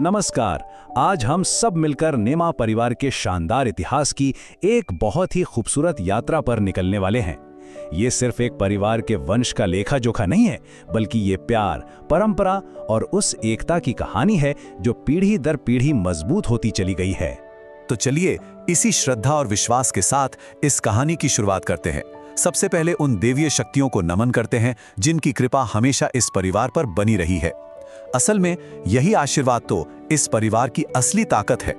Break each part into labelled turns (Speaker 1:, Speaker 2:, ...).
Speaker 1: नमस्कार। आज हम सब मिलकर नेमा परिवार के शानदार इतिहास की एक बहुत ही खूबसूरत यात्रा पर निकलने वाले हैं। ये सिर्फ एक परिवार के वंश का लेखा जोखा नहीं है, बल्कि ये प्यार, परंपरा और उस एकता की कहानी है जो पीढ़ी दर पीढ़ी मजबूत होती चली गई है।
Speaker 2: तो चलिए इसी श्रद्धा और विश्वास के साथ इस कहानी की शुरुआत करते हैं। सबसे पहले उन देवीय शक्तियों को नमन करते हैं जिनकी कृपा हमेशा इस परिवार पर बनी रही है। असल में यही आशीर्वाद तो इस परिवार की असली ताकत है।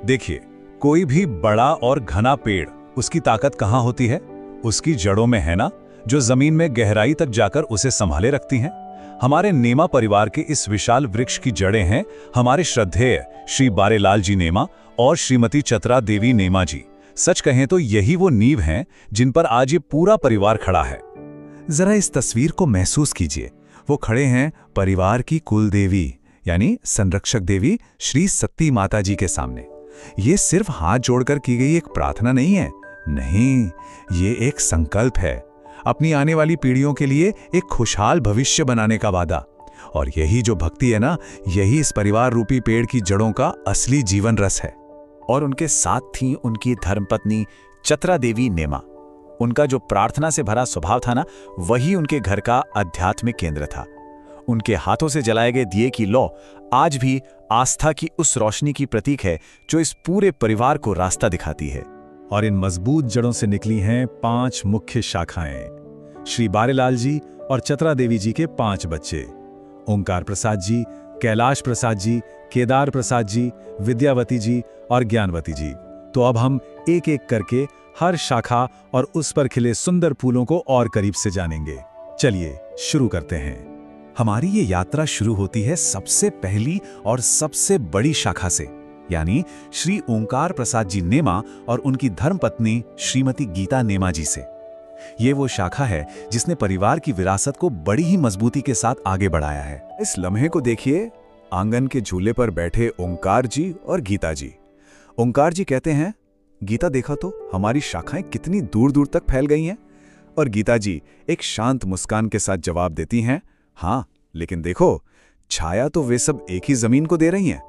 Speaker 1: देखिए, कोई भी बड़ा और घना पेड़, उसकी ताकत कहाँ होती है? उसकी जड़ों में है ना, जो जमीन में गहराई तक जाकर उसे संभाले रखती हैं। हमारे नेमा परिवार के इस विशाल वृक्ष की जड़ें हैं हमारे श्रद्धेय श्री बारेलाल जी नेमा और श्रीमती चतरा देवी नेमा जी। सच कहें तो यही वो नींव हैं जिन पर आज ये पूरा परिवार खड़ा है।
Speaker 2: जरा इस तस्वीर को महसूस कीजिए। वो खड़े हैं परिवार की कुल देवी यानी संरक्षक देवी श्री सती माता जी के सामने। ये सिर्फ हाथ जोड़कर की गई एक प्रार्थना नहीं है, नहीं, ये एक संकल्प है, अपनी आने वाली पीढ़ियों के लिए एक खुशहाल भविष्य बनाने का वादा। और यही जो भक्ति है ना, यही इस परिवार रूपी पेड़ की जड़ों का असली जीवन रस है।
Speaker 3: और उनके साथ थी उनकी धर्मपत्नी चतरा देवी नेमा। उनका जो प्रार्थना से भरा स्वभाव था ना, वही उनके घर का आध्यात्मिक केंद्र था। उनके हाथों से जलाए गए दिए की लौ आज भी आस्था की उस रोशनी की प्रतीक है जो इस पूरे परिवार को रास्ता दिखाती है।
Speaker 1: और इन मजबूत जड़ों से निकली हैं 5 मुख्य शाखाएं। श्री बारेलाल जी और चतरा देवी जी के 5 बच्चे, ओंकार प्रसाद जी, कैलाश प्रसाद जी, केदार प्रसाद जी, विद्यावती जी और ज्ञानवती जी। तो अब हम एक एक करके हर शाखा और उस पर खिले सुंदर फूलों को और करीब से जानेंगे। चलिए शुरू करते हैं।
Speaker 2: हमारी ये यात्रा शुरू होती है सबसे पहली और सबसे बड़ी शाखा से, यानी श्री ओंकार प्रसाद जी नेमा और उनकी धर्मपत्नी श्रीमती गीता नेमा जी से। ये वो शाखा है जिसने परिवार की विरासत को बड़ी ही मजबूती के साथ आगे बढ़ाया है।
Speaker 4: इस लम्हे को देखिए, आंगन के झूले पर बैठे ओंकार जी और गीता जी। ओंकार जी कहते हैं, गीता देखा तो हमारी शाखाएं कितनी दूर दूर तक फैल गई हैं। और गीता जी एक शांत मुस्कान के साथ जवाब देती हैं, हाँ, लेकिन देखो, छाया तो वे सब एक ही जमीन को दे रही हैं।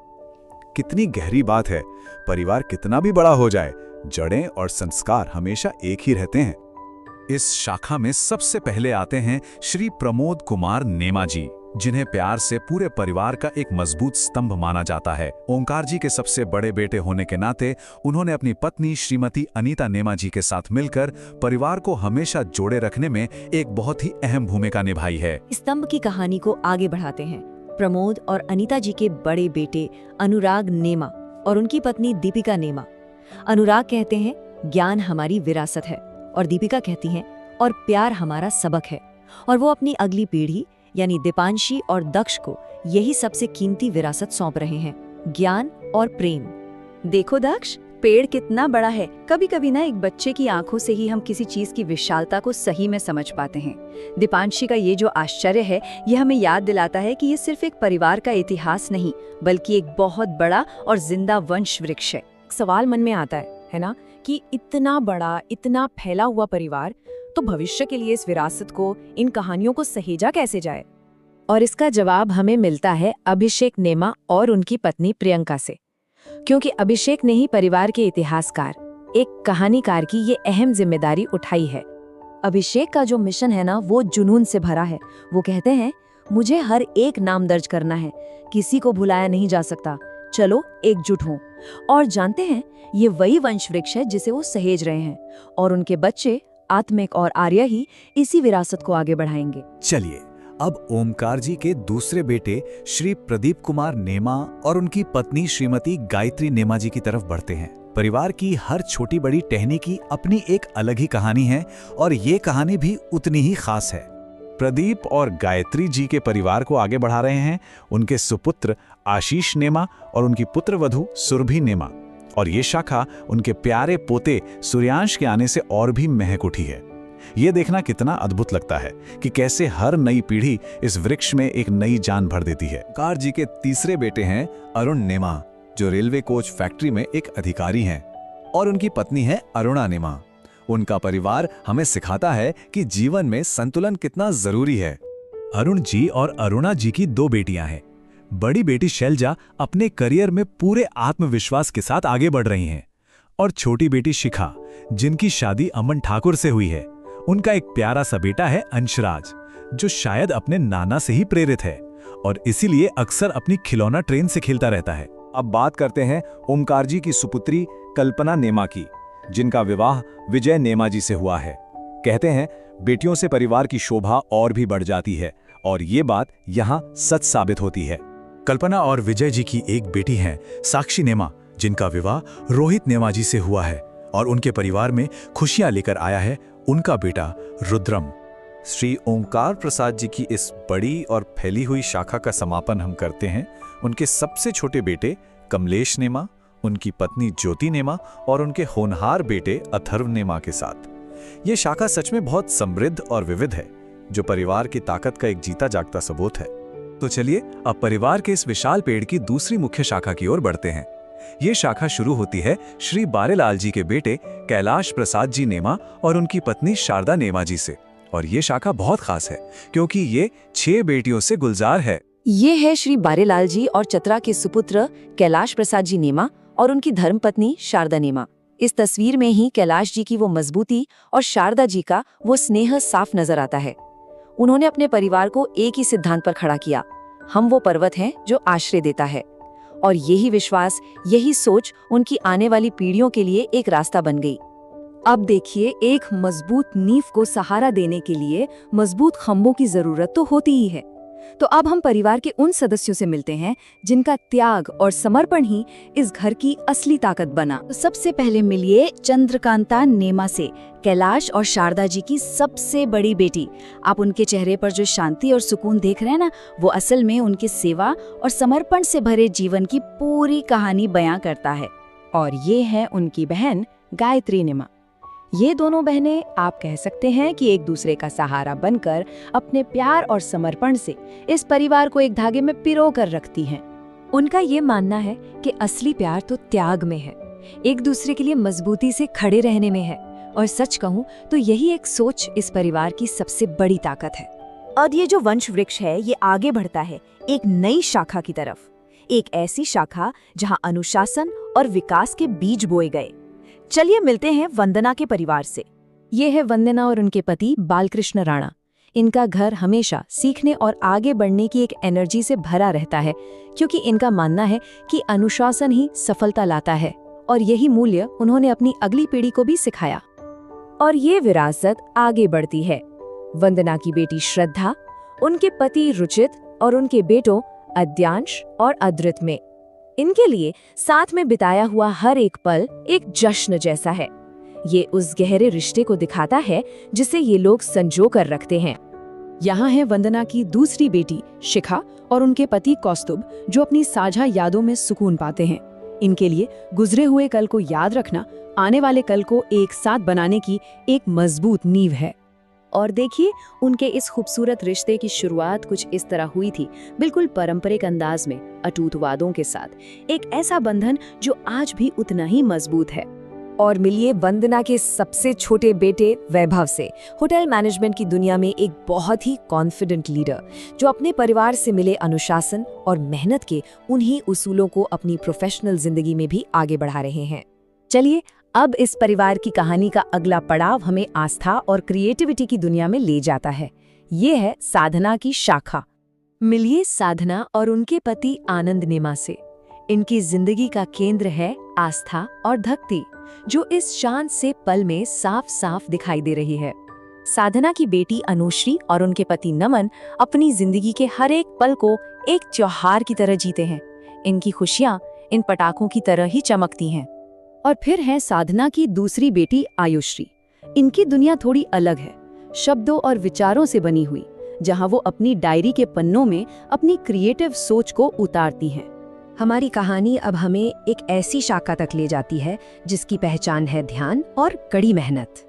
Speaker 4: कितनी गहरी बात है, परिवार कितना भी बड़ा हो जाए, जड़ें और संस्कार हमेशा एक ही रहते हैं।
Speaker 2: इस शाखा में सबसे पहले आते हैं श्री प्रमोद कुमार नेमा जी, जिन्हें प्यार से पूरे परिवार का एक मजबूत स्तंभ माना जाता है। ओंकार जी के सबसे बड़े बेटे होने के नाते उन्होंने अपनी पत्नी श्रीमती अनीता नेमा जी के साथ मिलकर परिवार को हमेशा जोड़े रखने में एक बहुत ही अहम भूमिका निभाई है।
Speaker 5: स्तंभ की कहानी को आगे बढ़ाते हैं। प्रमोद और अनीता जी के बड़े बेटे अनुराग नेमा और उनकी पत्नी दीपिका नेमा। अनुराग कहते हैं, ज्ञान हमारी विरासत है, और दीपिका कहती हैं, और प्यार हमारा सबक है। और वो अपनी अगली पीढ़ी यानी दीपांशी और दक्ष को यही सबसे कीमती विरासत सौंप रहे हैं, ज्ञान और प्रेम।
Speaker 6: देखो दक्ष, पेड़ कितना बड़ा है। कभी कभी ना एक बच्चे की आंखों से ही हम किसी चीज की विशालता को सही में समझ पाते हैं। दीपांशी का ये जो आश्चर्य है, ये हमें याद दिलाता है कि ये सिर्फ एक परिवार का इतिहास नहीं, बल्कि एक बहुत बड़ा और जिंदा वंश वृक्ष है।
Speaker 7: सवाल मन में आता है ना, कि इतना बड़ा, इतना फैला हुआ परिवार, तो भविष्य के लिए इस विरासत को, इन कहानियों को सहेजा कैसे जाए?
Speaker 5: और इसका जवाब हमें मिलता है अभिषेक नेमा और उनकी पत्नी प्रियंका से, क्योंकि अभिषेक ने ही परिवार के इतिहासकार, एक कहानीकार की ये अहम जिम्मेदारी उठाई है। अभिषेक का जो मिशन है ना, वो जुनून से भरा है। वो कहते हैं, मुझे हर एक नाम दर्ज करना है, किसी को भुलाया नहीं जा सकता, चलो एकजुट हों। और जानते हैं, ये वही वंश वृक्ष है जिसे वो सहेज रहे हैं, और उनके बच्चे आत्मिक और आर्य ही इसी विरासत को आगे बढ़ाएंगे।
Speaker 2: चलिए अब ओमकार जी के दूसरे बेटे श्री प्रदीप कुमार नेमा और उनकी पत्नी श्रीमती गायत्री नेमा जी की तरफ बढ़ते हैं। परिवार की हर छोटी बड़ी टहनी की अपनी एक अलग ही कहानी है, और ये कहानी भी उतनी ही खास है। प्रदीप और गायत्री जी के परिवार को आगे बढ़ा रहे हैं उनके सुपुत्र आशीष नेमा और उनकी पुत्रवधू सुरभि नेमा। और ये शाखा उनके प्यारे पोते सूर्यांश के आने से और भी महक उठी है। ये देखना कितना अद्भुत लगता है कि कैसे हर नई पीढ़ी इस वृक्ष में एक नई जान भर देती है।
Speaker 4: ओंकार जी के तीसरे बेटे हैं अरुण नेमा, जो रेलवे कोच फैक्ट्री में एक अधिकारी हैं, और उनकी पत्नी है अरुणा नेमा। उनका परिवार हमें सिखाता है कि जीवन में संतुलन कितना जरूरी है।
Speaker 2: अरुण जी और अरुणा जी की 2 बेटियां हैं, बड़ी बेटी शैलजा अपने करियर में पूरे आत्मविश्वास के साथ आगे बढ़ रही हैं और छोटी बेटी शिखा, जिनकी शादी अमन ठाकुर से हुई है, उनका एक प्यारा सा बेटा है अंशराज, जो शायद अपने नाना से ही प्रेरित है और इसीलिए अक्सर अपनी खिलौना ट्रेन से खेलता रहता है।
Speaker 3: अब बात करते हैं ओमकार जी की सुपुत्री कल्पना नेमा की, जिनका विवाह विजय नेमा जी से हुआ है। कहते हैं बेटियों से परिवार की शोभा और भी बढ़ जाती है और ये बात यहाँ सच साबित होती है।
Speaker 2: कल्पना और विजय जी की एक बेटी हैं साक्षी नेमा, जिनका विवाह रोहित नेमा जी से हुआ है और उनके परिवार में खुशियां लेकर आया है उनका बेटा रुद्रम।
Speaker 4: श्री ओंकार प्रसाद जी की इस बड़ी और फैली हुई शाखा का समापन हम करते हैं उनके सबसे छोटे बेटे कमलेश नेमा, उनकी पत्नी ज्योति नेमा और उनके होनहार बेटे अथर्व नेमा के साथ। ये शाखा सच में बहुत समृद्ध और विविध है, जो परिवार की ताकत का एक जीता जागता सबूत है।
Speaker 2: तो चलिए अब परिवार के इस विशाल पेड़ की दूसरी मुख्य शाखा की ओर बढ़ते हैं। ये शाखा शुरू होती है श्री बारेलाल जी के बेटे कैलाश प्रसाद जी नेमा और उनकी पत्नी शारदा नेमा जी से। और ये शाखा बहुत खास है क्योंकि ये 6 बेटियों से गुलजार है।
Speaker 5: ये है श्री बारेलाल जी और चतरा के सुपुत्र कैलाश प्रसाद जी नेमा और उनकी धर्मपत्नी शारदा नेमा। इस तस्वीर में ही कैलाश जी की वो मजबूती और शारदा जी का वो स्नेह साफ नजर आता है। उन्होंने अपने परिवार को एक ही सिद्धांत पर खड़ा किया, हम वो पर्वत हैं जो आश्रय देता है। और यही विश्वास, यही सोच उनकी आने वाली पीढ़ियों के लिए एक रास्ता बन गई।
Speaker 6: अब देखिए, एक मजबूत नींव को सहारा देने के लिए मजबूत खंभों की जरूरत तो होती ही है। तो अब हम परिवार के उन सदस्यों से मिलते हैं जिनका त्याग और समर्पण ही इस घर की असली ताकत बना। तो सबसे पहले मिलिए चंद्रकांता नेमा से, कैलाश और शारदा जी की सबसे बड़ी बेटी। आप उनके चेहरे पर जो शांति और सुकून देख रहे हैं ना, वो असल में उनकी सेवा और समर्पण से भरे जीवन की पूरी कहानी बयां करता है।
Speaker 7: और ये है उनकी बहन गायत्री नेमा। ये दोनों बहनें आप कह सकते हैं कि एक दूसरे का सहारा बनकर अपने प्यार और समर्पण से इस परिवार को एक धागे में पिरो कर रखती हैं।
Speaker 6: उनका ये मानना है कि असली प्यार तो त्याग में है, एक दूसरे के लिए मजबूती से खड़े रहने में है। और सच कहूं तो यही एक सोच इस परिवार की सबसे बड़ी ताकत है।
Speaker 7: और ये जो वंश वृक्ष है, ये आगे बढ़ता है एक नई शाखा की तरफ, एक ऐसी शाखा जहां अनुशासन और विकास के बीज बोए गए। चलिए मिलते हैं वंदना के परिवार से। ये है वंदना और उनके पति बालकृष्ण राणा। इनका घर हमेशा सीखने और आगे बढ़ने की एक एनर्जी से भरा रहता है, क्योंकि इनका मानना है कि अनुशासन ही सफलता लाता है और यही मूल्य उन्होंने अपनी अगली पीढ़ी को भी सिखाया। और ये विरासत आगे बढ़ती है वंदना की बेटी श्रद्धा, उनके पति रुचित और उनके बेटों अद्यांश और अद्रित में। इनके लिए साथ में बिताया हुआ हर एक पल एक जश्न जैसा है। ये उस गहरे रिश्ते को दिखाता है जिसे ये लोग संजो कर रखते हैं। यहाँ है वंदना की दूसरी बेटी शिखा और उनके पति कौस्तुभ, जो अपनी साझा यादों में सुकून पाते हैं। इनके लिए गुजरे हुए कल को याद रखना आने वाले कल को एक साथ बनाने की एक मजबूत नींव है। और देखिए, उनके इस खूबसूरत रिश्ते की शुरुआत कुछ इस तरह हुई थी, बिल्कुल पारंपरिक अंदाज में, अटूट वादों के साथ। एक ऐसा बंधन जो आज भी उतना ही मजबूत है। और मिलिए वंदना के सबसे छोटे बेटे वैभव से, होटल मैनेजमेंट की दुनिया में एक बहुत ही कॉन्फिडेंट लीडर, जो अपने परिवार से मिले अनुशासन और मेहनत के उन्हीं उसूलों को अपनी प्रोफेशनल जिंदगी में भी आगे बढ़ा रहे हैं। चलिए अब इस परिवार की कहानी का अगला पड़ाव हमें आस्था और क्रिएटिविटी की दुनिया में ले जाता है। ये है साधना की शाखा। मिलिए साधना और उनके पति आनंद नेमा से। इनकी जिंदगी का केंद्र है आस्था और भक्ति, जो इस शांत से पल में साफ साफ दिखाई दे रही है। साधना की बेटी अनुश्री और उनके पति नमन अपनी जिंदगी के हर एक पल को एक त्योहार की तरह जीते हैं। इनकी खुशियां इन पटाखों की तरह ही चमकती हैं।
Speaker 6: और फिर है साधना की दूसरी बेटी आयुश्री। इनकी दुनिया थोड़ी अलग है, शब्दों और विचारों से बनी हुई, जहां वो अपनी डायरी के पन्नों में अपनी क्रिएटिव सोच को उतारती हैं।
Speaker 5: हमारी कहानी अब हमें एक ऐसी शाखा तक ले जाती है जिसकी पहचान है ध्यान और कड़ी मेहनत।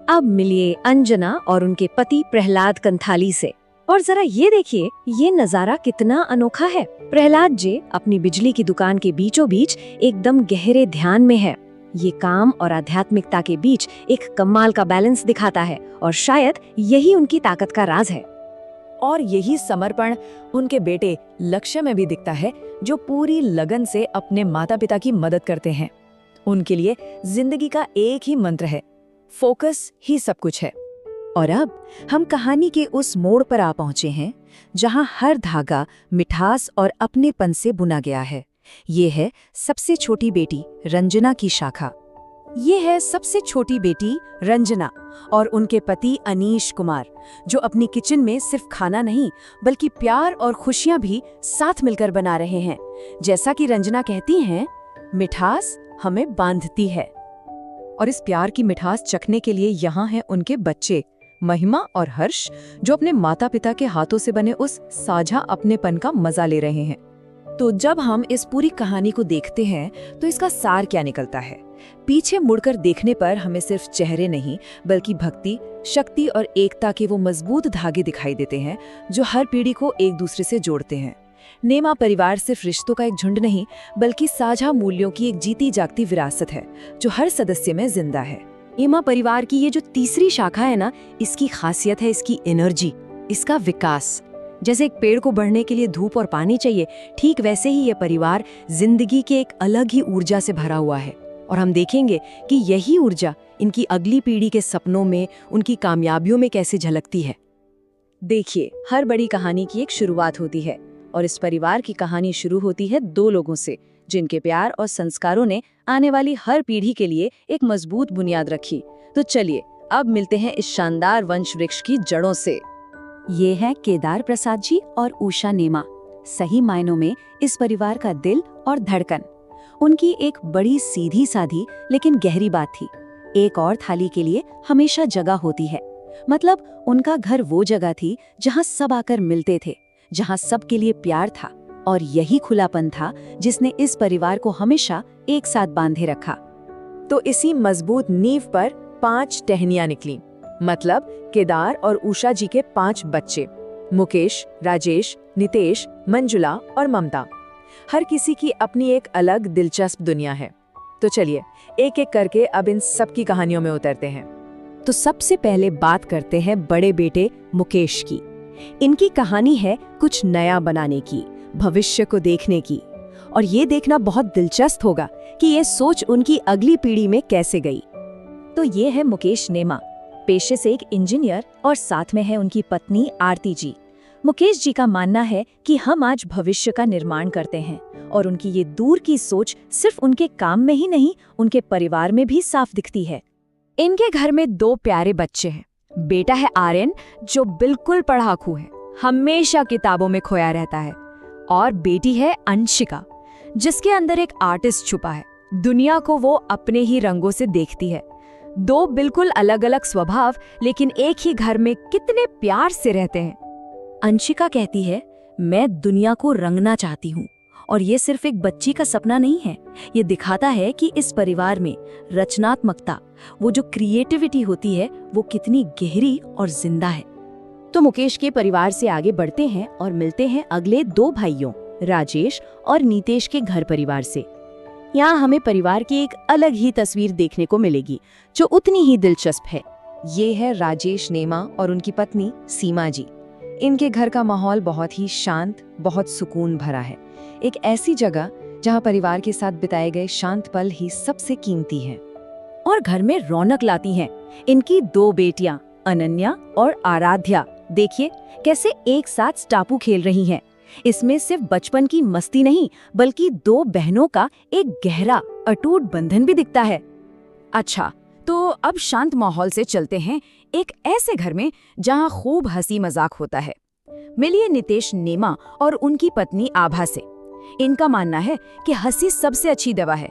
Speaker 5: अब मिलिए अंजना और उनके पति प्रहलाद कंथाली से। और जरा ये देखिए, ये नजारा कितना अनोखा है। प्रहलाद जी अपनी बिजली की दुकान के बीचों बीच एकदम गहरे ध्यान में है। ये काम और आध्यात्मिकता के बीच एक कमाल का बैलेंस दिखाता है और शायद यही उनकी ताकत का राज है। और यही समर्पण उनके बेटे लक्ष्य में भी दिखता है, जो पूरी लगन से अपने माता पिता की मदद करते हैं। उनके लिए जिंदगी का एक ही मंत्र है, फोकस ही सब कुछ है।
Speaker 7: और अब हम कहानी के उस मोड़ पर आ पहुंचे हैं जहां हर धागा मिठास और अपनेपन से बुना गया है। ये है सबसे छोटी बेटी रंजना की शाखा। ये है सबसे छोटी बेटी रंजना और उनके पति अनीश कुमार, जो अपनी किचन में सिर्फ खाना नहीं बल्कि प्यार और खुशियां भी साथ मिलकर बना रहे हैं। जैसा कि रंजना कहती हैं, मिठास हमें बांधती है। और इस प्यार की मिठास चखने के लिए यहाँ हैं उनके बच्चे महिमा और हर्ष, जो अपने माता पिता के हाथों से बने उस साझा अपनेपन का मजा ले रहे हैं। तो जब हम इस पूरी कहानी को देखते हैं तो इसका सार क्या निकलता है? पीछे मुड़कर देखने पर हमें सिर्फ चेहरे नहीं बल्कि भक्ति, शक्ति और एकता के वो मजबूत धागे दिखाई देते हैं जो हर पीढ़ी को एक दूसरे से जोड़ते हैं। नेमा परिवार सिर्फ रिश्तों का एक झुंड नहीं बल्कि साझा मूल्यों की एक जीती जागती विरासत है जो हर सदस्य में जिंदा है। नेमा परिवार की ये जो तीसरी शाखा है ना, इसकी खासियत है इसकी एनर्जी, इसका विकास। जैसे एक पेड़ को बढ़ने के लिए धूप और पानी चाहिए, ठीक वैसे ही ये परिवार जिंदगी के एक अलग ही ऊर्जा से भरा हुआ है। और हम देखेंगे कि यही ऊर्जा इनकी अगली पीढ़ी के सपनों में, उनकी कामयाबियों में कैसे झलकती है। देखिए, हर बड़ी कहानी की एक शुरुआत होती है और इस परिवार की कहानी शुरू होती है दो लोगों से, जिनके प्यार और संस्कारों ने आने वाली हर पीढ़ी के लिए एक मजबूत बुनियाद रखी। तो चलिए अब मिलते हैं इस शानदार वंश वृक्ष की जड़ों से।
Speaker 6: ये है केदार प्रसाद जी और उषा नेमा, सही मायनों में इस परिवार का दिल और धड़कन। उनकी एक बड़ी सीधी साधी लेकिन गहरी बात थी, एक और थाली के लिए हमेशा जगह होती है। मतलब उनका घर वो जगह थी जहाँ सब आकर मिलते थे, जहाँ सबके लिए प्यार था, और यही खुलापन था जिसने इस परिवार को हमेशा एक साथ बांधे रखा।
Speaker 5: तो इसी मजबूत नींव पर 5 टहनियां निकली, मतलब केदार और उषा जी के 5 बच्चे, मुकेश, राजेश, नितेश, मंजुला और ममता। हर किसी की अपनी एक अलग दिलचस्प दुनिया है। तो चलिए एक एक करके अब इन सब की कहानियों में उतरते हैं।
Speaker 7: तो सबसे पहले बात करते हैं बड़े बेटे मुकेश की। इनकी कहानी है कुछ नया बनाने की, भविष्य को देखने की। और ये देखना बहुत दिलचस्प होगा कि ये सोच उनकी अगली पीढ़ी में कैसे गई। तो ये है मुकेश नेमा, पेशे से एक इंजीनियर, और साथ में है उनकी पत्नी आरती जी। मुकेश जी का मानना है कि हम आज भविष्य का निर्माण करते हैं, और उनकी ये दूर की सोच सिर्फ उनके काम में ही नहीं, उनके परिवार में भी साफ दिखती है। इनके घर में 2 प्यारे बच्चे हैं। बेटा है आर्यन, जो बिल्कुल पढ़ाकू है, हमेशा किताबों में खोया रहता है, और बेटी है अंशिका, जिसके अंदर एक आर्टिस्ट छुपा है। दुनिया को वो अपने ही रंगों से देखती है। 2 बिल्कुल अलग अलग स्वभाव, लेकिन एक ही घर में कितने प्यार से रहते हैं। अंशिका कहती है, मैं दुनिया को रंगना चाहती हूँ, और ये सिर्फ एक बच्ची का सपना नहीं है, ये दिखाता है कि इस परिवार में रचनात्मकता, वो जो क्रिएटिविटी होती है, वो कितनी गहरी और जिंदा है। तो मुकेश के परिवार से आगे बढ़ते हैं और मिलते हैं अगले 2 भाइयों राजेश और नीतेश के घर परिवार से। यहाँ हमें परिवार की एक अलग ही तस्वीर देखने को मिलेगी, जो उतनी ही दिलचस्प है।
Speaker 5: ये है राजेश नेमा और उनकी पत्नी सीमा जी। इनके घर का माहौल बहुत ही शांत, बहुत सुकून भरा है। एक ऐसी जगह जहाँ परिवार के साथ बिताए गए शांत पल ही सबसे कीमती हैं।
Speaker 7: और घर में रौनक लाती हैं इनकी 2 बेटियां अनन्या और आराध्या। देखिए कैसे एक साथ टापू खेल रही हैं। इसमें सिर्फ बचपन की मस्ती नहीं, बल्कि 2 बहनों का एक गहरा अटूट बंधन भी दिखता है। अच्छा, तो अब शांत माहौल से चलते हैं एक ऐसे घर में जहां खूब हंसी मजाक होता है। मिलिए नितेश नेमा और उनकी पत्नी आभा से। इनका मानना है कि हंसी सबसे अच्छी दवा है,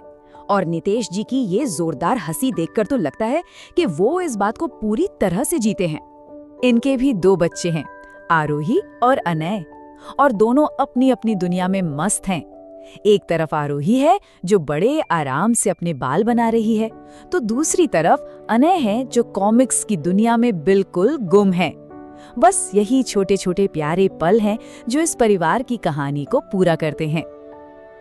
Speaker 7: और नितेश जी की ये जोरदार हंसी देखकर तो लगता है कि वो इस बात को पूरी तरह से जीते हैं। इनके भी 2 बच्चे हैं, आरोही और अनय, और दोनों अपनी अपनी दुनिया में मस्त हैं। एक तरफ आरोही है जो बड़े आराम से अपने बाल बना रही है, तो दूसरी तरफ अनय है जो कॉमिक्स की दुनिया में बिल्कुल गुम है। बस यही छोटे छोटे प्यारे पल हैं जो इस परिवार की कहानी को पूरा करते हैं।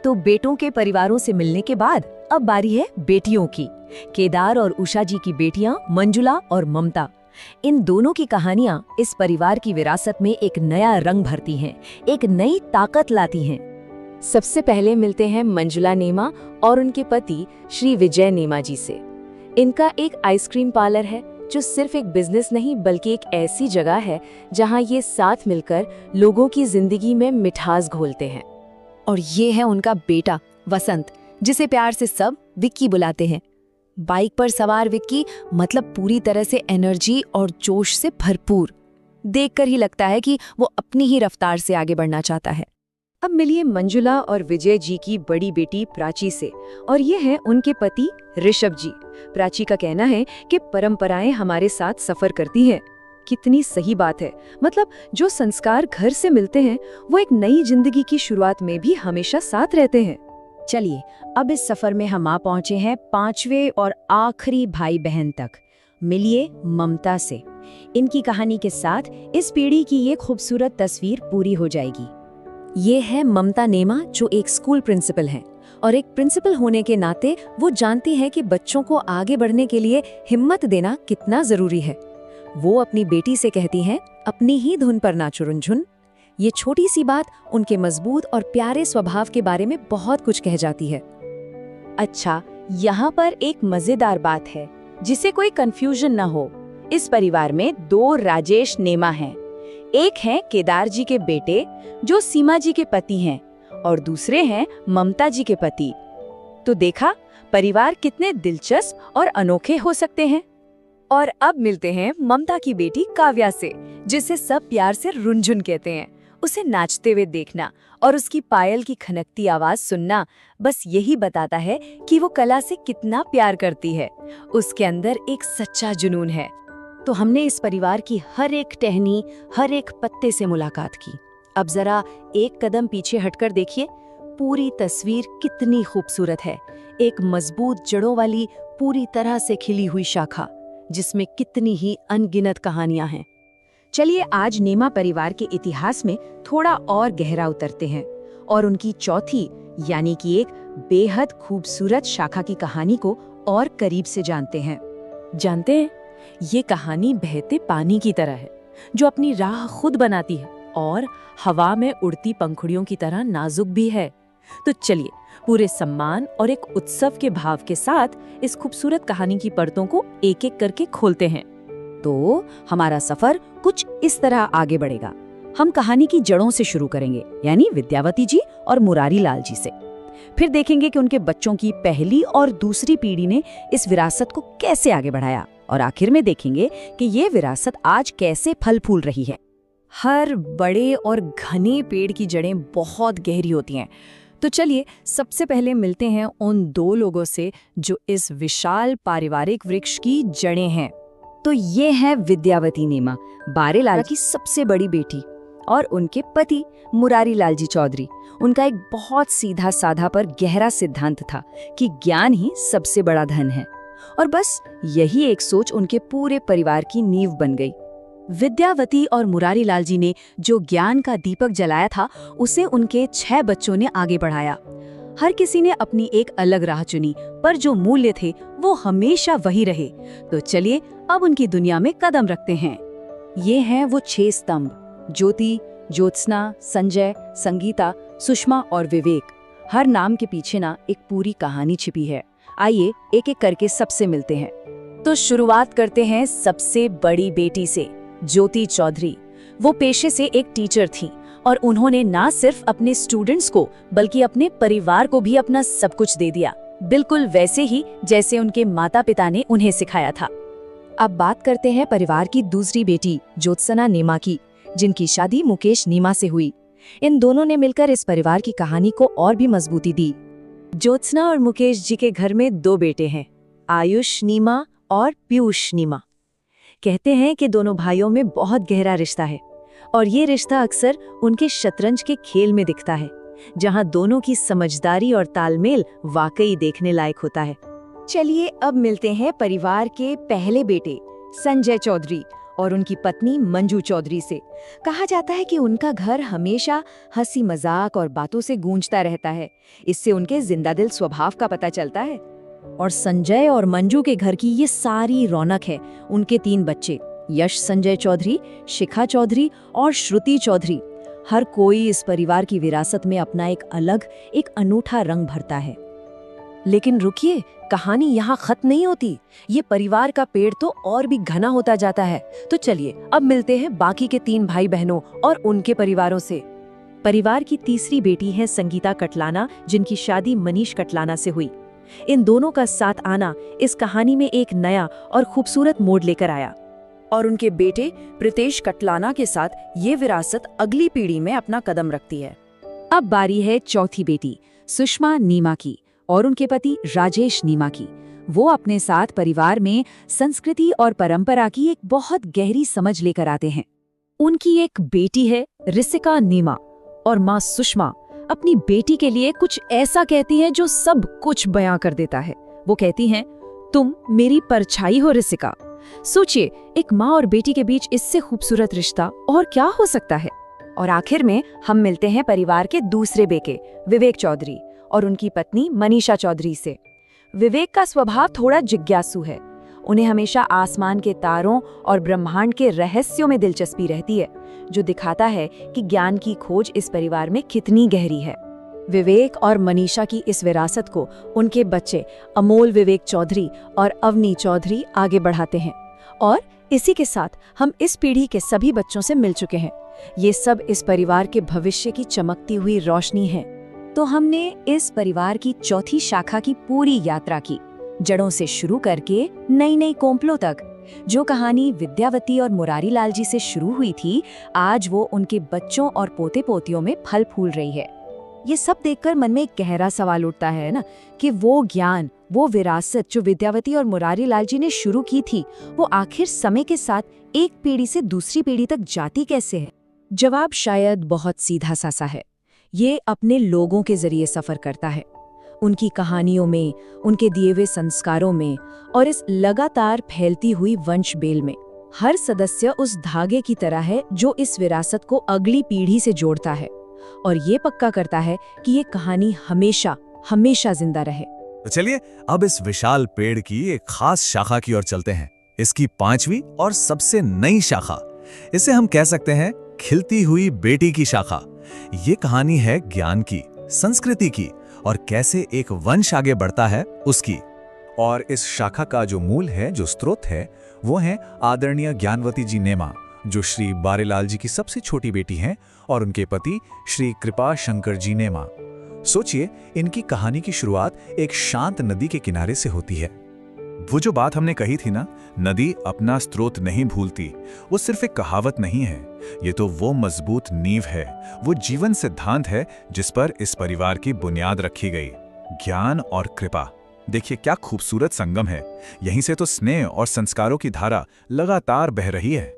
Speaker 7: तो बेटों के परिवारों से मिलने के बाद अब बारी है बेटियों की। केदार और उषा जी की बेटियां मंजुला और ममता इन दोनों की कहानियां इस परिवार की विरासत में एक नया रंग भरती हैं, एक नई ताकत लाती हैं।
Speaker 5: सबसे पहले मिलते हैं मंजुला नेमा और उनके पति श्री विजय नेमा जी से। इनका एक आइसक्रीम पार्लर है जो सिर्फ एक बिजनेस नहीं बल्कि एक ऐसी जगह है जहां ये साथ मिलकर लोगों की जिंदगी में मिठास घोलते हैं।
Speaker 6: और ये है उनका बेटा वसंत, जिसे प्यार से सब विक्की बुलाते हैं। बाइक पर सवार विक्की मतलब पूरी तरह से एनर्जी और जोश से भरपूर। देखकर ही लगता है कि वो अपनी ही रफ्तार से आगे बढ़ना चाहता है। अब मिलिए मंजुला और विजय जी की बड़ी बेटी प्राची से, और ये है उनके पति ऋषभ जी। प्राची का कहना है कि परंपराएं हमारे साथ सफर करती हैं। कितनी सही बात है। मतलब जो संस्कार घर से मिलते हैं वो एक नई जिंदगी की शुरुआत में भी हमेशा साथ रहते हैं। चलिए अब इस सफर में हम आ पहुंचे हैं 5वें और आखिरी भाई बहन तक। मिलिए ममता से। इनकी कहानी के साथ इस पीढ़ी की ये खूबसूरत तस्वीर पूरी हो जाएगी।
Speaker 5: ये है ममता नेमा, जो एक स्कूल प्रिंसिपल हैं और एक प्रिंसिपल होने के नाते वो जानती हैं कि बच्चों को आगे बढ़ने के लिए हिम्मत देना कितना जरूरी है। वो अपनी बेटी से कहती हैं, अपनी ही धुन पर नाचो रुनझुन। ये छोटी सी बात उनके मजबूत और प्यारे स्वभाव के बारे में बहुत कुछ कह जाती है।
Speaker 7: अच्छा, यहाँ पर एक मजेदार बात है जिसे कोई कंफ्यूजन ना हो। इस परिवार में 2 राजेश नेमा हैं। एक हैं केदार जी के बेटे जो सीमा जी के पति हैं, और दूसरे हैं ममता जी के पति। तो देखा, परिवार कितने दिलचस्प और अनोखे हो सकते हैं। और अब मिलते हैं ममता की बेटी काव्या से, जिसे सब प्यार से रुनझुन कहते हैं। उसे नाचते हुए देखना और उसकी पायल की खनकती आवाज सुनना बस यही बताता है कि वो कला से कितना प्यार करती है। उसके अंदर एक सच्चा जुनून है। तो हमने इस परिवार की हर एक टहनी, हर एक पत्ते से मुलाकात की। अब जरा एक कदम पीछे हटकर देखिए, पूरी तस्वीर कितनी खूबसूरत है। एक मजबूत जड़ों वाली पूरी तरह से खिली हुई शाखा, जिसमें कितनी ही अनगिनत कहानियां हैं। चलिए आज नेमा परिवार के इतिहास में थोड़ा और गहरा उतरते हैं और उनकी चौथी यानी कि एक बेहद खूबसूरत शाखा की कहानी को और करीब से जानते हैं। जानते हैं, ये कहानी बहते पानी की तरह है, जो अपनी राह खुद बनाती है और हवा में उड़ती पंखुड़ियों की तरह नाजुक भी है। तो चलिए पूरे सम्मान और एक उत्सव के भाव के साथ इस खूबसूरत कहानी की परतों को एक एक करके खोलते हैं।
Speaker 6: तो हमारा सफर कुछ इस तरह आगे बढ़ेगा। हम कहानी की जड़ों से शुरू करेंगे, यानी विद्यावती जी और मुरारी लाल जी से। फिर देखेंगे कि उनके बच्चों की पहली और दूसरी पीढ़ी ने इस विरासत को कैसे आगे बढ़ाया, और आखिर में देखेंगे कि ये विरासत आज कैसे फल फूल रही है। हर बड़े और घने पेड़ की जड़ें बहुत गहरी होती हैं। तो चलिए सबसे पहले मिलते हैं उन 2 लोगों से जो इस विशाल पारिवारिक वृक्ष की जड़ें हैं। तो ये है विद्यावती नेमा, बारेलाल की सबसे बड़ी बेटी, और उनके पति मुरारी लाल जी चौधरी। उनका एक बहुत सीधा साधा पर गहरा सिद्धांत था कि ज्ञान ही सबसे बड़ा धन है, और बस यही एक सोच उनके पूरे परिवार की नींव बन गई। विद्यावती और मुरारी लाल जी ने जो ज्ञान का दीपक जलाया था, उसे उनके 6 बच्चों ने आगे बढ़ाया। हर किसी ने अपनी एक अलग राह चुनी, पर जो मूल्य थे वो हमेशा वही रहे। तो चलिए अब उनकी दुनिया में कदम रखते हैं। ये हैं वो 6 स्तंभ, ज्योति, ज्योत्सना, संजय, संगीता, सुषमा और विवेक। हर नाम के पीछे ना एक पूरी कहानी छिपी है। आइए एक एक करके सबसे मिलते हैं। तो शुरुआत करते हैं सबसे बड़ी बेटी से, ज्योति चौधरी। वो पेशे से एक टीचर थीं और उन्होंने ना सिर्फ अपने स्टूडेंट्स को बल्कि अपने परिवार को भी अपना सब कुछ दे दिया, बिल्कुल वैसे ही जैसे उनके माता पिता ने उन्हें सिखाया था।
Speaker 5: अब बात करते हैं परिवार की दूसरी बेटी ज्योत्सना नेमा की, जिनकी शादी मुकेश नेमा से हुई। इन दोनों ने मिलकर इस परिवार की कहानी को और भी मजबूती दी।
Speaker 7: ज्योत्सना और मुकेश जी के घर में 2 बेटे हैं, आयुष नीमा और पीयूष नीमा। कहते हैं कि दोनों भाइयों में बहुत गहरा रिश्ता है, और ये रिश्ता अक्सर उनके शतरंज के खेल में दिखता है, जहां दोनों की समझदारी और तालमेल वाकई देखने लायक होता है। चलिए अब मिलते हैं परिवार के पहले बेटे संजय चौधरी और उनकी पत्नी मंजू चौधरी से। कहा जाता है कि उनका घर हमेशा हंसी मजाक और बातों से गूंजता रहता है। इससे उनके जिंदादिल स्वभाव का पता चलता है। और संजय और मंजू के घर की ये सारी रौनक है उनके 3 बच्चे,
Speaker 6: यश संजय चौधरी, शिखा चौधरी और श्रुति चौधरी, हर कोई इस परिवार की विरासत में अपना एक अलग, एक अनूठा रंग भरता है।
Speaker 5: लेकिन रुकिए, कहानी यहाँ खत्म नहीं होती। ये परिवार का पेड़ तो और भी घना होता जाता है। तो चलिए अब मिलते हैं बाकी के 3 भाई बहनों और उनके परिवारों से। परिवार की तीसरी बेटी है संगीता कटलाना, जिनकी शादी मनीष कटलाना से हुई। इन दोनों का साथ आना इस कहानी में एक नया और खूबसूरत मोड़ लेकर आया।
Speaker 6: और उनके बेटे प्रीतेश कटलाना के साथ ये विरासत अगली पीढ़ी में अपना कदम रखती है।
Speaker 5: अब बारी है चौथी बेटी सुषमा नीमा की और उनके पति राजेश नीमा की। वो अपने साथ परिवार में संस्कृति और परंपरा की एक बहुत गहरी समझ लेकर आते हैं। उनकी एक बेटी है ऋषिका नीमा और माँ सुषमा अपनी बेटी के लिए कुछ ऐसा कहती हैं जो सब कुछ बयां कर देता है। वो कहती हैं, तुम मेरी परछाई हो ऋषिका। सोचिए, एक माँ और बेटी के बीच इससे खूबसूरत रिश्ता और क्या हो सकता है।
Speaker 6: और आखिर में हम मिलते हैं परिवार के दूसरे बेटे विवेक चौधरी और उनकी पत्नी मनीषा चौधरी से। विवेक का स्वभाव थोड़ा जिज्ञासु है। उन्हें हमेशा आसमान के तारों और ब्रह्मांड के रहस्यों में दिलचस्पी रहती है, जो दिखाता है कि ज्ञान की खोज इस परिवार में कितनी गहरी है। विवेक और मनीषा की इस विरासत को उनके बच्चे अमोल विवेक चौधरी और अवनी चौधरी आगे बढ़ाते हैं। और इसी के साथ हम इस पीढ़ी के सभी बच्चों से मिल चुके हैं। ये सब इस परिवार के भविष्य की चमकती हुई रोशनी है।
Speaker 5: तो हमने इस परिवार की चौथी शाखा की पूरी यात्रा की, जड़ों से शुरू करके नई नई कोंपलों तक। जो कहानी विद्यावती और मुरारी लाल जी से शुरू हुई थी, आज वो उनके बच्चों और पोते पोतियों में फल फूल रही है। ये सब देखकर मन में एक गहरा सवाल उठता है ना, कि वो ज्ञान, वो विरासत जो विद्यावती और मुरारी लाल जी ने शुरू की थी, वो आखिर समय के साथ एक पीढ़ी से दूसरी पीढ़ी तक जाती कैसे है? जवाब शायद बहुत सीधा सासा है। ये अपने लोगों के जरिए सफर करता है, उनकी कहानियों में, उनके दिए हुए संस्कारों में और इस लगातार फैलती हुई वंश बेल में। हर सदस्य उस धागे की तरह है जो इस विरासत को अगली पीढ़ी से जोड़ता है और ये पक्का करता है कि ये कहानी हमेशा हमेशा जिंदा रहे।
Speaker 2: तो चलिए अब इस विशाल पेड़ की एक खास शाखा की ओर चलते हैं। इसकी 5वीं और सबसे नई शाखा, इसे हम कह सकते हैं खिलती हुई बेटी की शाखा। ये कहानी है ज्ञान की, संस्कृति की और कैसे एक वंश आगे बढ़ता है उसकी।
Speaker 4: और इस शाखा का जो मूल है, जो स्रोत है, वो है आदरणीय ज्ञानवती जी नेमा, जो श्री बारेलाल जी की सबसे छोटी बेटी हैं, और उनके पति श्री कृपा शंकर जी नेमा। सोचिए, इनकी कहानी की शुरुआत एक शांत नदी के किनारे से होती है। वो जो बात हमने कही थी ना, नदी अपना स्रोत नहीं भूलती, वो सिर्फ एक कहावत नहीं है, ये तो वो मजबूत नींव है, वो जीवन सिद्धांत है जिस पर इस परिवार की बुनियाद रखी गई। ज्ञान और कृपा, देखिए क्या खूबसूरत संगम है। यहीं से तो स्नेह और संस्कारों की धारा लगातार बह रही है।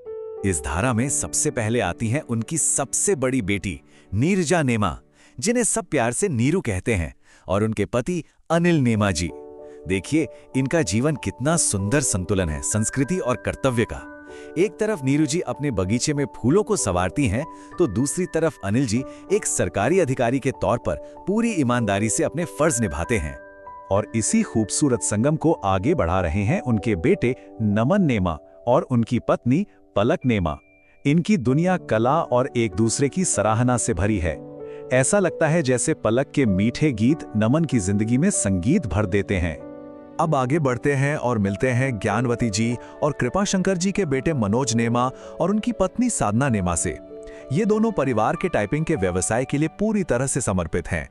Speaker 2: इस धारा में सबसे पहले आती हैं उनकी सबसे बड़ी बेटी नीरजा नेमा, जिन्हें सब प्यार से नीरू कहते हैं, और उनके पति अनिल नेमा जी। देखिए इनका जीवन कितना सुंदर संतुलन है संस्कृति और कर्तव्य का। एक तरफ नीरू जी अपने बगीचे में फूलों को संवारती हैं, तो दूसरी तरफ अनिल जी एक सरकारी अधिकारी के तौर पर पूरी ईमानदारी से अपने फर्ज निभाते हैं।
Speaker 4: और इसी खूबसूरत संगम को आगे बढ़ा रहे हैं उनके बेटे नमन नेमा और उनकी पत्नी पलक नेमा। इनकी दुनिया कला और एक दूसरे की सराहना से भरी है। ऐसा लगता है जैसे पलक के मीठे गीत नमन की जिंदगी में संगीत भर देते हैं। अब आगे बढ़ते हैं और मिलते हैं ज्ञानवती जी और कृपाशंकर जी के बेटे मनोज नेमा और उनकी पत्नी साधना नेमा से। ये दोनों परिवार के टाइपिंग के व्यवसाय के लिए पूरी तरह से समर्पित हैं।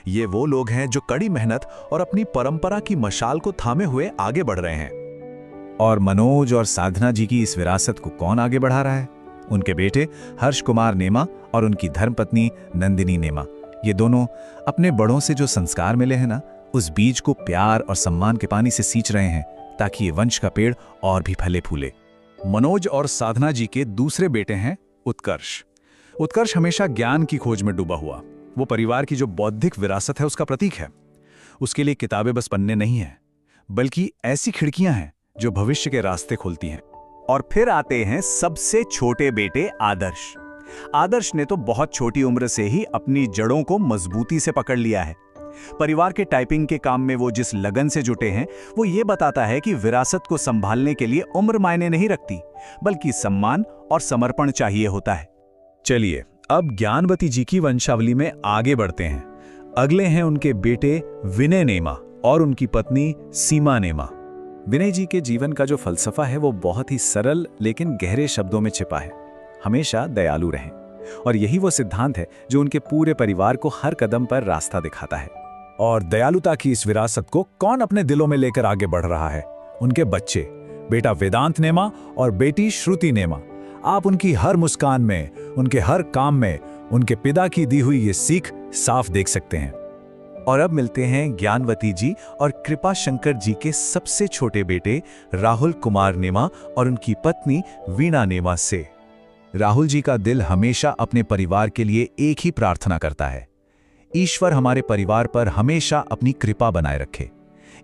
Speaker 4: ये वो लोग हैं जो कड़ी मेहनत और अपनी परंपरा की मशाल को थामे हुए आगे बढ़ रहे हैं।
Speaker 2: और मनोज और साधना जी की इस विरासत को कौन आगे बढ़ा रहा है? उनके बेटे हर्ष कुमार नेमा और उनकी धर्मपत्नी नंदिनी नेमा। ये दोनों अपने बड़ों से जो संस्कार मिले हैं ना, उस बीज को प्यार और सम्मान के पानी से सींच रहे हैं, ताकि ये वंश का पेड़ और भी फले फूले।
Speaker 4: मनोज और साधना जी के दूसरे बेटे हैं उत्कर्ष। उत्कर्ष हमेशा ज्ञान की खोज में डूबा हुआ। वो परिवार की जो बौद्धिक विरासत है उसका प्रतीक है। उसके लिए किताबें बस पन्ने नहीं हैं, बल्कि ऐसी खिड़कियां हैं जो भविष्य के रास्ते खोलती हैं।
Speaker 3: और फिर आते हैं सबसे छोटे बेटे आदर्श। आदर्श ने तो बहुत छोटी उम्र से ही अपनी जड़ों को मजबूती से पकड़ लिया है। परिवार के टाइपिंग के काम में वो जिस लगन से जुटे हैं, वो ये बताता है कि विरासत को संभालने के लिए उम्र मायने नहीं रखती, बल्कि सम्मान और समर्पण चाहिए होता है।
Speaker 1: चलिए अब ज्ञानवती जी की वंशावली में आगे बढ़ते हैं। अगले हैं उनके बेटे विनय नेमा और उनकी पत्नी सीमा नेमा।
Speaker 3: विनय जी के जीवन का जो फलसफा है वो बहुत ही सरल लेकिन गहरे शब्दों में छिपा है। हमेशा दयालु रहें, और यही वो सिद्धांत है जो उनके पूरे परिवार को हर कदम पर रास्ता दिखाता है।
Speaker 1: और दयालुता की इस विरासत को कौन अपने दिलों में लेकर आगे बढ़ रहा है? उनके बच्चे, बेटा वेदांत नेमा और बेटी श्रुति नेमा। आप उनकी हर मुस्कान में, उनके हर काम में उनके पिता की दी हुई ये सीख साफ देख सकते हैं।
Speaker 3: और अब मिलते हैं ज्ञानवती जी और कृपा शंकर जी के सबसे छोटे बेटे राहुल कुमार नेमा और उनकी पत्नी वीणा नेमा से। राहुल जी का दिल हमेशा अपने परिवार के लिए एक ही प्रार्थना करता है, ईश्वर हमारे परिवार पर हमेशा अपनी कृपा बनाए रखे।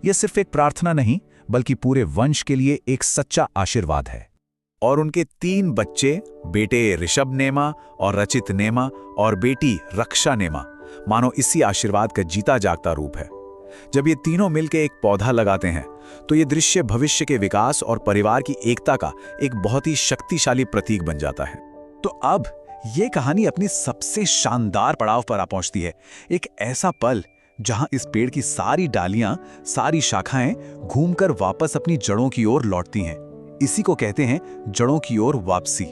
Speaker 3: यह सिर्फ एक प्रार्थना नहीं, बल्कि पूरे वंश के लिए एक सच्चा आशीर्वाद है। और उनके 3 बच्चे, बेटे ऋषभ नेमा और रचित नेमा और बेटी रक्षा नेमा, मानो इसी आशीर्वाद का जीता जागता रूप है। जब ये तीनों मिलकर एक पौधा लगाते हैं तो ये दृश्य भविष्य के विकास और परिवार की एकता का एक बहुत ही शक्तिशाली प्रतीक बन जाता है। तो अब ये कहानी अपनी सबसे शानदार पड़ाव पर आ पहुंचती है, एक ऐसा पल जहां इस पेड़ की सारी डालियां, सारी शाखाएं घूमकर वापस अपनी जड़ों की ओर लौटती हैं। इसी को कहते हैं जड़ों की ओर वापसी।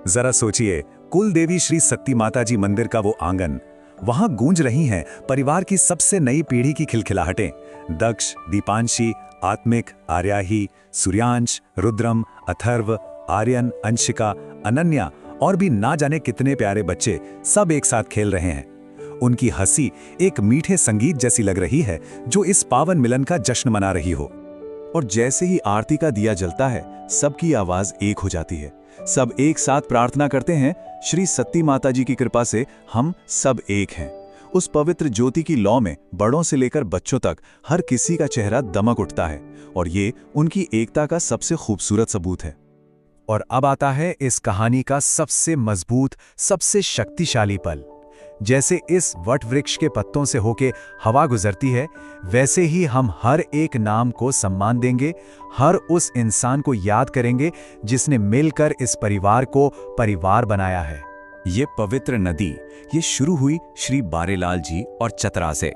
Speaker 1: जरा सोचिए, कुल देवी श्री सती माता जी मंदिर का वो आंगन, वहां गूंज रही हैं परिवार की सबसे नई पीढ़ी की खिलखिलाहटें। दक्ष, दीपांशी, आत्मिक, आर्याही, सूर्यांश, रुद्रम, अथर्व, आर्यन, अंशिका, अनन्या और भी ना जाने कितने प्यारे बच्चे सब एक साथ खेल रहे हैं। उनकी हंसी एक मीठे संगीत जैसी लग रही है जो इस पावन मिलन का जश्न मना रही हो।
Speaker 3: और जैसे ही आरती का दिया जलता है, सबकी आवाज एक हो जाती है। सब एक साथ प्रार्थना करते हैं, श्री सती माता जी की कृपा से हम सब एक हैं। उस पवित्र ज्योति की लौ में बड़ों से लेकर बच्चों तक हर किसी का चेहरा दमक उठता है, और ये उनकी एकता का सबसे खूबसूरत सबूत है।
Speaker 1: और अब आता है इस कहानी का सबसे मजबूत, सबसे शक्तिशाली पल। जैसे इस वट वृक्ष के पत्तों से होके हवा गुजरती है, वैसे ही हम हर एक नाम को सम्मान देंगे, हर उस इंसान को याद करेंगे जिसने मिलकर इस परिवार को परिवार बनाया है।
Speaker 3: ये पवित्र नदी, ये शुरू हुई श्री बारेलाल जी और चतरा से।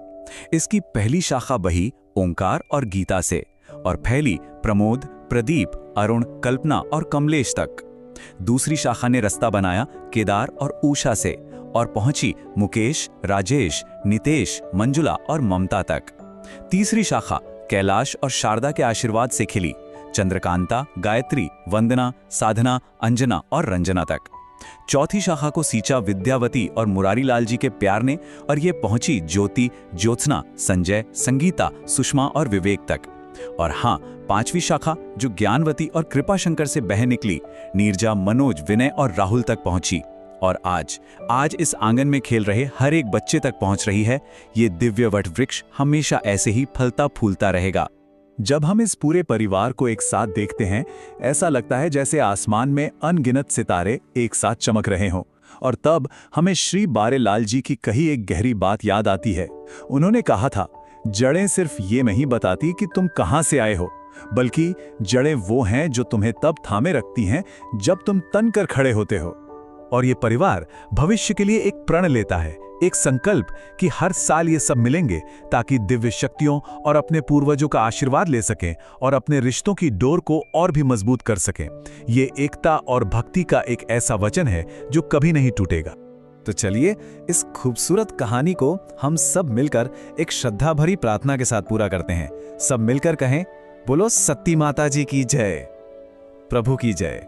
Speaker 3: इसकी पहली शाखा बही ओंकार और गीता से, और फैली प्रमोद, प्रदीप, अरुण, कल्पना और कमलेश तक। दूसरी शाखा ने रास्ता बनाया केदार और उषा से, और पहुंची मुकेश, राजेश, नितेश, मंजुला और ममता तक। तीसरी शाखा कैलाश और शारदा के आशीर्वाद से खिली, चंद्रकांता, गायत्री, वंदना, साधना, अंजना और रंजना तक। चौथी शाखा को सींचा विद्यावती और मुरारीलाल जी के प्यार ने, और ये पहुंची ज्योति, ज्योत्सना, संजय, संगीता, सुषमा और विवेक तक। और हाँ, पांचवी शाखा जो ज्ञानवती और कृपा शंकर से बह निकली, नीरजा, मनोज, विनय और राहुल तक पहुंची। और आज इस आंगन में खेल रहे हर एक बच्चे तक पहुंच रही है। ये दिव्य वट वृक्ष हमेशा ऐसे ही फलता फूलता रहेगा।
Speaker 1: जब हम इस पूरे परिवार को एक साथ देखते हैं, ऐसा लगता है जैसे आसमान में अनगिनत सितारे एक साथ चमक रहे हों। और तब हमें श्री बारेलाल जी की कही एक गहरी बात याद आती है। उन्होंने कहा था, जड़ें सिर्फ ये नहीं बताती कि तुम कहां से आए हो, बल्कि जड़ें वो हैं जो तुम्हें तब थामे रखती हैं जब तुम तन कर खड़े होते हो। और ये परिवार भविष्य के लिए एक प्रण लेता है, एक संकल्प कि हर साल ये सब मिलेंगे ताकि दिव्य शक्तियों और अपने पूर्वजों का आशीर्वाद ले सकें और अपने रिश्तों की डोर को और भी मजबूत कर सकें। ये एकता और भक्ति का एक ऐसा वचन है जो कभी नहीं टूटेगा।
Speaker 2: तो चलिए इस खूबसूरत कहानी को हम सब मिलकर एक श्रद्धा भरी प्रार्थना के साथ पूरा करते हैं। सब मिलकर कहें, बोलो सती माता जी की जय, प्रभु की जय।